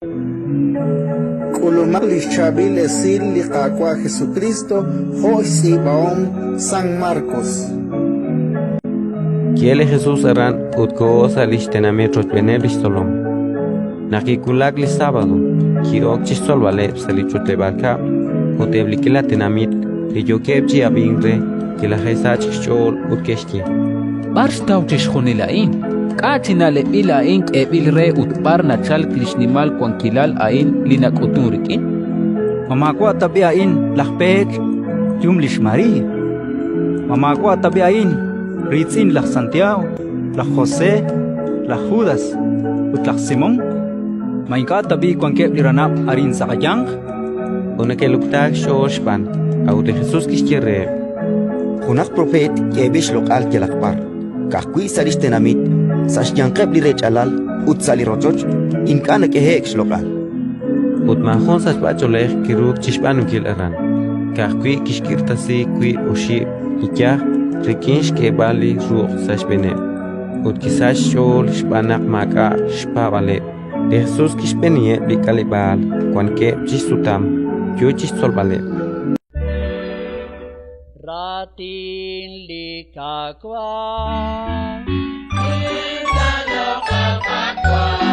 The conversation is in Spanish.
Kulumak li Shabil esil li Kakwa Jesucristo, Josi Baom San Marcos. Kiele Jesús eran utkosa lixtenamitro benelistolom. Nakikulak li sábado, kiok chistolvale selichotebalka, uteblikila tenamit, li yokebchi abingre, que la jesach chol utkeshki. Barstaw chishkhunilain. Katinale ila ink ebilre utbar nachal krishnimal kwankilal ain linak uturiki. Mamakwa tabiain lahpek yumlish Maria. Mamakwa tabiain ritzin lah Santiago, lah José, lah Judas, utlah Simón. Maika tabi kwankep liranap arin sakayang. Unakeluktak shoshpan, au de Jesús kishkire. Hunak profet kebish lokal kelakbar. Kakui sarishtenamit, sashyankeb li rechalal, utsali rochoch, inkana kehek lokal. Utmahon sachbacholech kiruk chishpanu kilaran. Kakui kishkirtasi kui ushi ikya rikinsh kebali ruch sashbene. Utkisash shol shpanak maka shpavale. De Jesús kishpenie bikalibal, kwanke chisutam, yo chisolvale. Ratin likakwa, Insan lokal kakwa.